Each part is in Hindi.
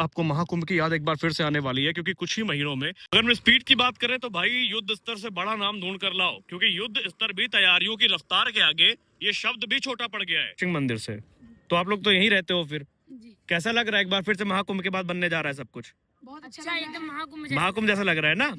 आपको महाकुंभ की याद एक बार फिर से आने वाली है, क्योंकि कुछ ही महीनों में अगर मैं स्पीड की बात करें तो भाई युद्ध स्तर से बड़ा नाम ढूंढ कर लाओ, क्योंकि युद्ध स्तर भी तैयारियों की रफ्तार के आगे ये शब्द भी छोटा पड़ गया है। शिव मंदिर से तो आप लोग तो यहीं रहते हो, फिर जी। कैसा लग रहा है एक बार फिर से महाकुंभ के बाद बनने जा रहा है सब कुछ? बहुत अच्छा एकदम महाकुंभ जैसा लग रहा है ना?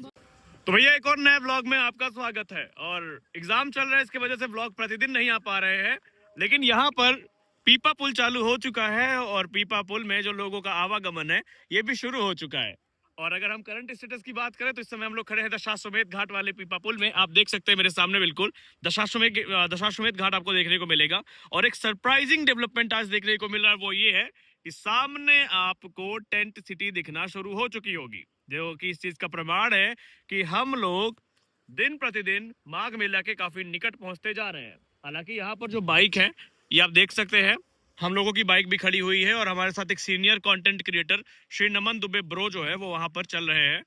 तो भैया एक और नए ब्लॉग में आपका स्वागत है। और एग्जाम चल रहा है, इसकी वजह से ब्लॉग प्रतिदिन नहीं आ पा रहे हैं, लेकिन यहाँ पर पीपा पुल चालू हो चुका है और पीपा पुल में जो लोगों का आवागमन है ये भी शुरू हो चुका है। और अगर हम करंट स्टेटस की बात करें तो इस समय हम लोग खड़े हैं दशाश्वमेध घाट वाले पीपा पुल में। आप देख सकते हैं मेरे सामने बिल्कुल दशाश्वमेध घाट आपको देखने को मिलेगा। और एक सरप्राइजिंग डेवलपमेंट आज देखने को मिल रहा है, वो ये है कि सामने आपको टेंट सिटी दिखना शुरू हो चुकी होगी, जो कि इस चीज का प्रमाण है कि हम लोग दिन प्रतिदिन माघ मेला के काफी निकट पहुंचते जा रहे हैं। हालांकि यहाँ पर जो बाइक है ये आप देख सकते हैं, हम लोगों की बाइक भी खड़ी हुई है और हमारे साथ एक सीनियर कंटेंट क्रिएटर श्री नमन दुबे ब्रो जो है वो वहां पर चल रहे हैं।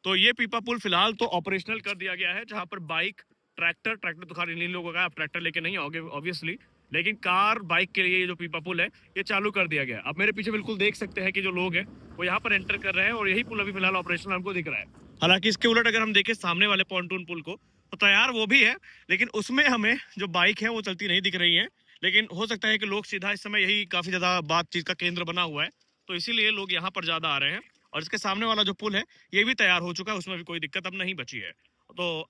तो ये पीपा पुल फिलहाल तो ऑपरेशनल कर दिया गया है, जहां पर बाइक ट्रैक्टर तो खाली इन लोगों का, आप ट्रैक्टर लेके नहीं आओगे ऑब्वियसली, लेकिन कार बाइक के लिए ये जो पीपा पुल है ये चालू कर दिया गया। अब मेरे पीछे बिल्कुल देख सकते हैं कि जो लोग हैं वो यहाँ पर एंटर कर रहे हैं और यही पुल अभी फिलहाल ऑपरेशनल हमको दिख रहा है। हालांकि इसके उलट अगर हम देखें सामने वाले पॉन्टून पुल को तो तैयार वो भी है, लेकिन उसमें हमें जो बाइक है वो चलती नहीं दिख रही है। लेकिन हो सकता है कि लोग सीधा, इस समय यही काफी ज्यादा बातचीत का केंद्र बना हुआ है, तो इसीलिए लोग यहाँ पर ज्यादा आ रहे हैं। और इसके सामने वाला जो पुल है ये भी तैयार हो चुका है, उसमें भी कोई दिक्कत अब नहीं बची है। तो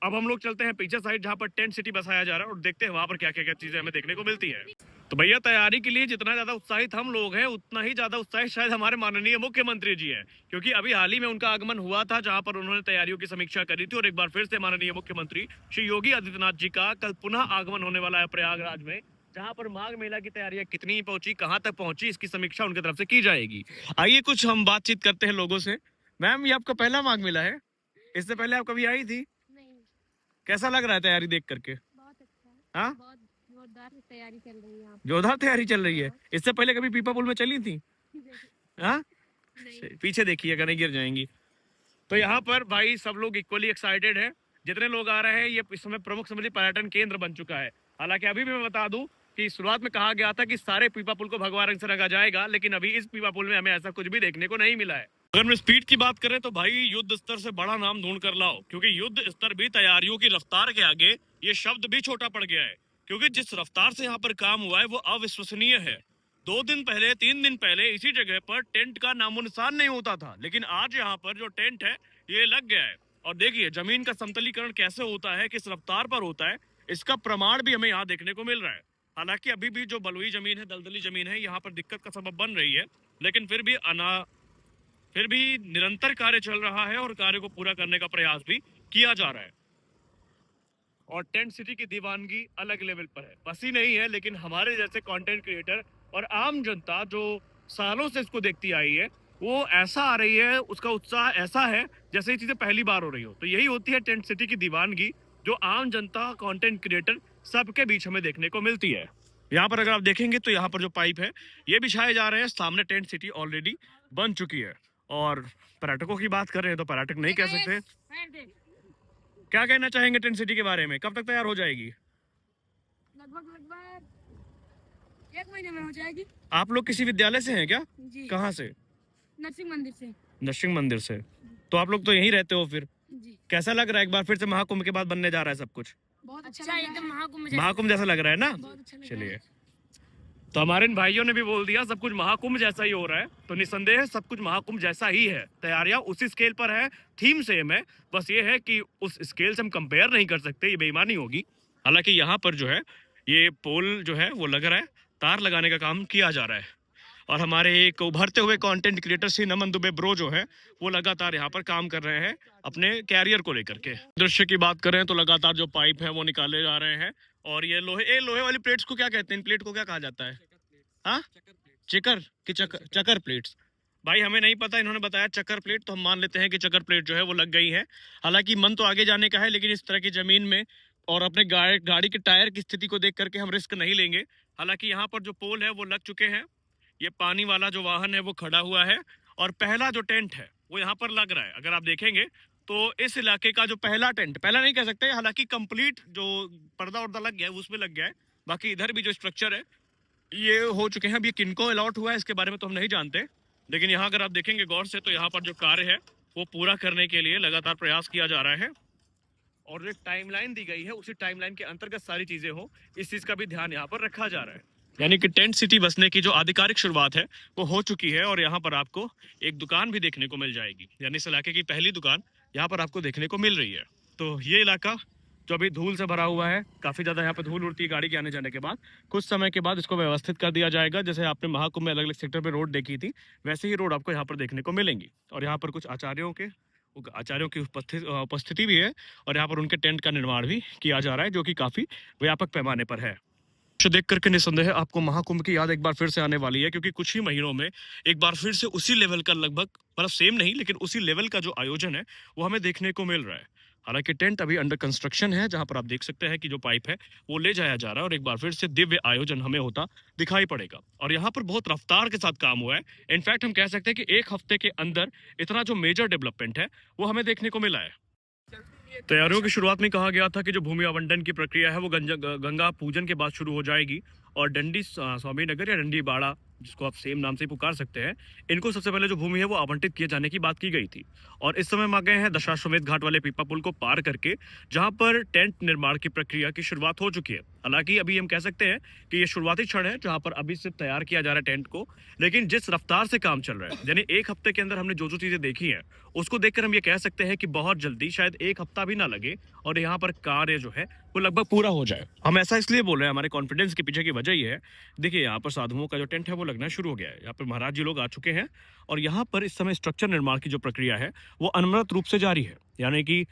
अब हम लोग चलते हैं पीछे साइड जहाँ पर टेंट सिटी बसाया जा रहा है और देखते हैं वहां पर क्या क्या क्या चीजें हमें देखने को मिलती है। तो भैया तैयारी के लिए जितना ज्यादा उत्साहित हम लोग हैं उतना ही ज्यादा उत्साहित शायद हमारे माननीय मुख्यमंत्री जी हैं, क्योंकि अभी हाल ही में उनका आगमन हुआ था जहां पर उन्होंने तैयारियों की समीक्षा करी थी। और एक बार फिर से माननीय मुख्यमंत्री श्री योगी आदित्यनाथ जी का कल पुनः आगमन होने वाला है प्रयागराज में, जहां पर माघ मेला की तैयारियां कितनी पहुंची, कहां तक पहुंची, इसकी समीक्षा उनकी तरफ से की जाएगी। आइए कुछ हम बातचीत करते हैं लोगों से। मैम, ये आपका पहला माघ मेला है? इससे पहले आप कभी आई थी? कैसा लग रहा है तैयारी देख करके? बहुत अच्छा है। हाँ, बहुत जोरदार तैयारी चल रही है यहाँ जोरदार तैयारी चल रही है। इससे पहले कभी पीपा पुल में चली थी? पे। हाँ, नहीं। पीछे देखिएगा नहीं गिर जाएंगी। तो यहाँ पर भाई सब लोग इक्वली एक्साइटेड है, जितने लोग आ रहे हैं ये इस समय प्रमुख समिति पर्यटन केंद्र बन चुका है। हालांकि अभी भी मैं बता दूं कि शुरुआत में कहा गया था कि सारे पीपा पुल को भगवा रंग से रंगा जाएगा, लेकिन अभी इस पीपा पुल में हमें ऐसा कुछ भी देखने को नहीं मिला है। अगर मैं स्पीड की बात करें तो भाई युद्ध स्तर से बड़ा नाम ढूंढ कर लाओ, क्योंकि युद्ध स्तर भी तैयारियों की रफ्तार के आगे ये शब्द भी छोटा पड़ गया है। क्योंकि जिस रफ्तार से यहाँ पर काम हुआ है वो अविश्वसनीय है। 2 दिन पहले, 3 दिन पहले इसी जगह पर टेंट का नामो निशान नहीं होता था, लेकिन आज यहाँ पर जो टेंट है ये लग गया है। और देखिए जमीन का समतलीकरण कैसे होता है, किस रफ्तार पर होता है, इसका प्रमाण भी हमें यहाँ देखने को मिल रहा है। हालांकि अभी भी जो बलुई जमीन है, दलदली जमीन है, यहाँ पर दिक्कत का सबब बन रही है, लेकिन फिर भी निरंतर कार्य चल रहा है और कार्य को पूरा करने का प्रयास भी किया जा रहा है। और टेंट सिटी की दीवानगी अलग लेवल पर है, बस ही नहीं है, लेकिन हमारे जैसे कंटेंट क्रिएटर और आम जनता जो सालों से इसको देखती आई है वो ऐसा आ रही है, उसका उत्साह ऐसा है जैसे ये चीजें पहली बार हो रही हो। तो यही होती है टेंट सिटी की दीवानगी, जो आम जनता, कंटेंट क्रिएटर सबके बीच हमें देखने को मिलती है। यहाँ पर अगर आप देखेंगे तो यहाँ पर जो पाइप है ये बिछाए जा रहे हैं, सामने टेंट सिटी ऑलरेडी बन चुकी है। और पर्यटकों की बात कर रहे हैं तो पर्यटक नहीं कह सकते। क्या कहना चाहेंगे टेंट सिटी के बारे में, कब तक तैयार हो जाएगी? लगभग 1 महीने में हो जाएगी। आप लोग किसी विद्यालय से हैं क्या? जी। कहाँ से? नरसिंह मंदिर से। नरसिंह मंदिर से। तो आप लोग तो यहीं रहते हो फिर? जी। कैसा लग रहा है एक बार फिर से महाकुंभ के बाद बनने जा रहा है सब कुछ? बहुत अच्छा एकदम महाकुंभ जैसा लग रहा है ना? बहुत अच्छा लग रहा चलिए, तो हमारे इन भाइयों ने भी बोल दिया सब कुछ महाकुंभ जैसा ही हो रहा है, तो निसंदेह सब कुछ महाकुंभ जैसा ही है। तैयारियां उसी स्केल पर है, थीम सेम है, बस ये है कि उस स्केल से हम कंपेयर नहीं कर सकते, ये बेईमानी होगी। हालांकि यहाँ पर जो है ये पोल जो है वो लग रहा है, तार लगाने का काम किया जा रहा है। और हमारे एक उभरते हुए कंटेंट क्रिएटर श्री नमन दुबे ब्रो जो है वो लगातार यहाँ पर काम कर रहे हैं अपने कैरियर को लेकर के। दृश्य की बात करें तो लगातार जो पाइप है वो निकाले जा रहे हैं। और ये लोहे वाली प्लेट्स को क्या कहते हैं? इन प्लेट को क्या कहा जाता है? हाँ, चकर प्लेट्स। भाई हमें नहीं पता, इन्होंने बताया चक्कर प्लेट, तो हम मान लेते हैं कि चक्कर प्लेट जो है वो लग गई है। हालांकि मन तो आगे जाने का है, लेकिन इस तरह की जमीन में और अपने गाड़ी के टायर की स्थिति को देख करके हम रिस्क नहीं लेंगे। हालांकि यहाँ पर जो पोल है वो लग चुके हैं, ये पानी वाला जो वाहन है वो खड़ा हुआ है और पहला जो टेंट है वो यहाँ पर लग रहा है। अगर आप देखेंगे तो इस इलाके का जो पहला टेंट, पहला नहीं कह सकते, हालांकि कंप्लीट जो पर्दा वर्दा लग गया है उसमें लग गया है, बाकी इधर भी जो स्ट्रक्चर है ये हो चुके हैं। अब ये किनको अलॉट हुआ है इसके बारे में तो हम नहीं जानते, लेकिन यहाँ अगर आप देखेंगे गौर से तो यहाँ पर जो कार्य है वो पूरा करने के लिए लगातार प्रयास किया जा रहा है, और जो एक टाइमलाइन दी गई है उसी टाइमलाइन के अंतर्गत सारी चीजें हो, इस चीज का भी ध्यान यहाँ पर रखा जा रहा है। यानी कि टेंट सिटी बसने की जो आधिकारिक शुरुआत है वो हो चुकी है, और यहाँ पर आपको एक दुकान भी देखने को मिल जाएगी, यानी इस इलाके की पहली दुकान यहाँ पर आपको देखने को मिल रही है। तो ये इलाका जो अभी धूल से भरा हुआ है, काफी ज्यादा यहाँ पे धूल उड़ती है गाड़ी के आने जाने के बाद, कुछ समय के बाद इसको व्यवस्थित कर दिया जाएगा। जैसे आपने महाकुंभ में अलग अलग सेक्टर पे रोड देखी थी, वैसे ही रोड आपको यहाँ पर देखने को मिलेंगी। और यहाँ पर कुछ आचार्यों की उपस्थिति भी है, और यहाँ पर उनके टेंट का निर्माण भी किया जा रहा है, जो कि काफी व्यापक पैमाने पर है। दृश्य देख करके निसंदेह आपको महाकुंभ की याद एक बार फिर से आने वाली है, क्योंकि कुछ ही महीनों में एक बार फिर से उसी लेवल का, लगभग मतलब सेम नहीं लेकिन उसी लेवल का जो आयोजन है वो हमें देखने को मिल रहा है। हालांकि टेंट अभी अंडर कंस्ट्रक्शन है, जहां पर आप देख सकते हैं कि जो पाइप है वो ले जाया जा रहा है, और एक बार फिर से दिव्य आयोजन हमें होता दिखाई पड़ेगा। और यहाँ पर बहुत रफ्तार के साथ काम हुआ है। इनफैक्ट हम कह सकते हैं कि एक हफ्ते के अंदर इतना जो मेजर डेवलपमेंट है वो हमें देखने को मिला है। तैयारियों की शुरुआत में कहा गया था कि जो भूमि आवंटन की प्रक्रिया है वो गंगा पूजन के बाद शुरू हो जाएगी, और डंडी स्वामी नगर या डंडी बाड़ा, जिसको आप सेम नाम से पुकार सकते हैं, इनको सबसे पहले जो भूमि है वो आवंटित किए जाने की बात की गई थी। और इस समय हम आ गए हैं दशाश्वमेध घाट वाले पीपा पुल को पार करके, जहां पर टेंट निर्माण की प्रक्रिया की शुरुआत हो चुकी है। हालांकि अभी हम कह सकते हैं कि ये शुरुआती क्षण है, जहां पर अभी सिर्फ तैयार किया जा रहा है टेंट को, लेकिन जिस रफ्तार से काम चल रहा है, यानी एक हफ्ते के अंदर हमने जो जो चीजें देखी हैं उसको देखकर हम ये कह सकते हैं कि बहुत जल्दी, शायद एक हफ्ता भी ना लगे, और यहाँ पर कार्य जो है वो लगभग पूरा हो जाए। हम ऐसा इसलिए बोल रहे हैं, हमारे कॉन्फिडेंस के पीछे की वजह ये है, देखिए यहाँ पर साधुओं का जो टेंट है वो लगना शुरू हो गया है। यहाँ पर महाराज जी लोग आ चुके हैं, और यहाँ पर इस समय स्ट्रक्चर निर्माण की जो प्रक्रिया है वो अनवरत रूप से जारी है। यानी कि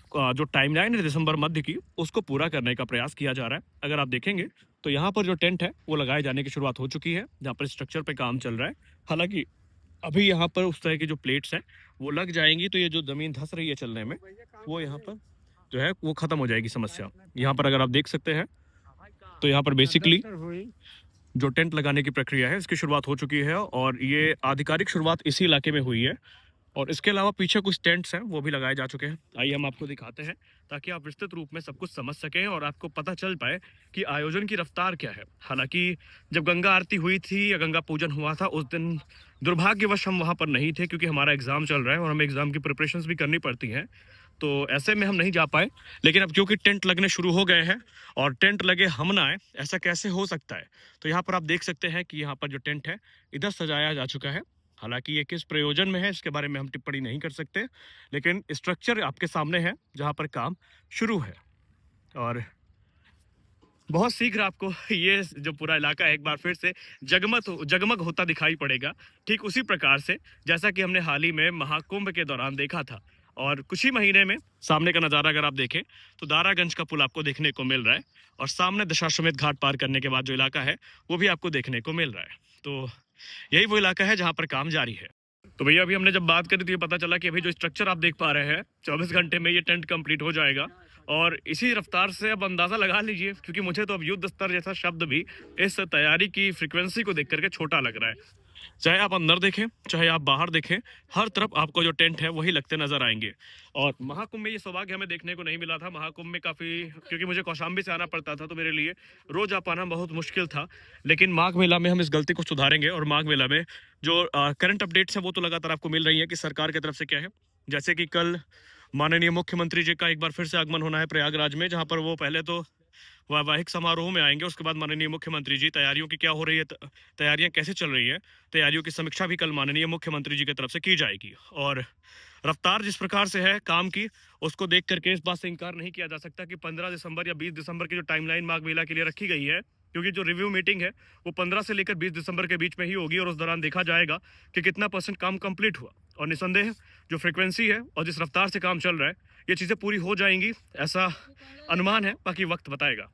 जो टाइमलाइन है दिसंबर मध्य की, उसको पूरा करने का प्रयास किया जा रहा है। अगर आप देखेंगे तो यहाँ पर जो टेंट है वो लगाए जाने की शुरुआत हो चुकी है, जहाँ पर स्ट्रक्चर पे काम चल रहा है। हालांकि अभी यहाँ पर उस तरह की जो प्लेट्स हैं वो लग जाएंगी, तो ये जो जमीन धंस रही है चलने में, वो यहाँ पर जो है वो खत्म हो जाएगी समस्या। यहाँ पर अगर आप देख सकते हैं तो यहाँ पर बेसिकली जो टेंट लगाने की प्रक्रिया है इसकी शुरुआत हो चुकी है, और ये आधिकारिक शुरुआत इसी इलाके में हुई है। और इसके अलावा पीछे कुछ टेंट्स हैं वो भी लगाए जा चुके हैं। आइए हम आपको दिखाते हैं, ताकि आप विस्तृत रूप में सब कुछ समझ सकें और आपको पता चल पाए कि आयोजन की रफ्तार क्या है। हालांकि जब गंगा आरती हुई थी या गंगा पूजन हुआ था उस दिन दुर्भाग्यवश हम वहाँ पर नहीं थे, क्योंकि हमारा एग्जाम चल रहा है और हमें एग्जाम की प्रिपरेशंस भी करनी पड़ती हैं, तो ऐसे में हम नहीं जा पाए। लेकिन अब क्योंकि टेंट लगने शुरू हो गए हैं, और टेंट लगे हम ना आए, ऐसा कैसे हो सकता है? तो यहाँ पर आप देख सकते हैं कि यहाँ पर जो टेंट है इधर सजाया जा चुका है। हालांकि ये किस प्रयोजन में है इसके बारे में हम टिप्पणी नहीं कर सकते, लेकिन स्ट्रक्चर आपके सामने है जहाँ पर काम शुरू है, और बहुत शीघ्र आपको ये जो पूरा इलाका है एक बार फिर से जगमग होता दिखाई पड़ेगा, ठीक उसी प्रकार से जैसा कि हमने हाल ही में महाकुंभ के दौरान देखा था। और कुछ ही महीने में सामने का नज़ारा अगर आप देखें तो दारागंज का पुल आपको देखने को मिल रहा है, और सामने दशाश्वमेध घाट पार करने के बाद जो इलाका है वो भी आपको देखने को मिल रहा है। तो यही वो इलाका है जहाँ पर काम जारी है। तो भैया अभी हमने जब बात करी तो ये पता चला कि अभी जो स्ट्रक्चर आप देख पा रहे हैं 24 घंटे में ये टेंट कंप्लीट हो जाएगा, और इसी रफ्तार से अब अंदाजा लगा लीजिए, क्योंकि मुझे तो अब युद्ध स्तर जैसा शब्द भी इस तैयारी की फ्रीक्वेंसी को देख करके छोटा लग रहा है। चाहे आप अंदर देखें चाहे आप बाहर देखें, हर तरफ आपको जो टेंट है वही लगते नजर आएंगे। और महाकुंभ में ये सौभाग्य हमें देखने को नहीं मिला था। महाकुंभ में काफ़ी, क्योंकि मुझे कौशाम्बी से आना पड़ता था तो मेरे लिए रोज आ पाना बहुत मुश्किल था। लेकिन माघ मेला में हम इस गलती को सुधारेंगे, और माघ मेला में जो करंट अपडेट्स है वो तो लगातार आपको मिल रही है कि सरकार की तरफ से क्या है। जैसे कि कल माननीय मुख्यमंत्री जी का एक बार फिर से आगमन होना है प्रयागराज में, जहाँ पर वो पहले तो वैवाहिक समारोह में आएंगे, उसके बाद माननीय मुख्यमंत्री जी तैयारियों की क्या हो रही है, तैयारियां कैसे चल रही है, तैयारियों की समीक्षा भी कल माननीय मुख्यमंत्री जी की तरफ से की जाएगी। और रफ्तार जिस प्रकार से है काम की, उसको देख करके इस बात से इनकार नहीं किया जा सकता कि 15 दिसंबर या 20 दिसंबर की जो टाइमलाइन माघ मेला के लिए रखी गई है, क्योंकि जो रिव्यू मीटिंग है वो 15 से लेकर 20 दिसंबर के बीच में ही होगी, और उस दौरान देखा जाएगा कि कितना % काम कंप्लीट हुआ। और निसंदेह जो फ्रिक्वेंसी है और जिस रफ्तार से काम चल रहा है, ये चीज़ें पूरी हो जाएंगी, ऐसा अनुमान है, बाकी वक्त बताएगा।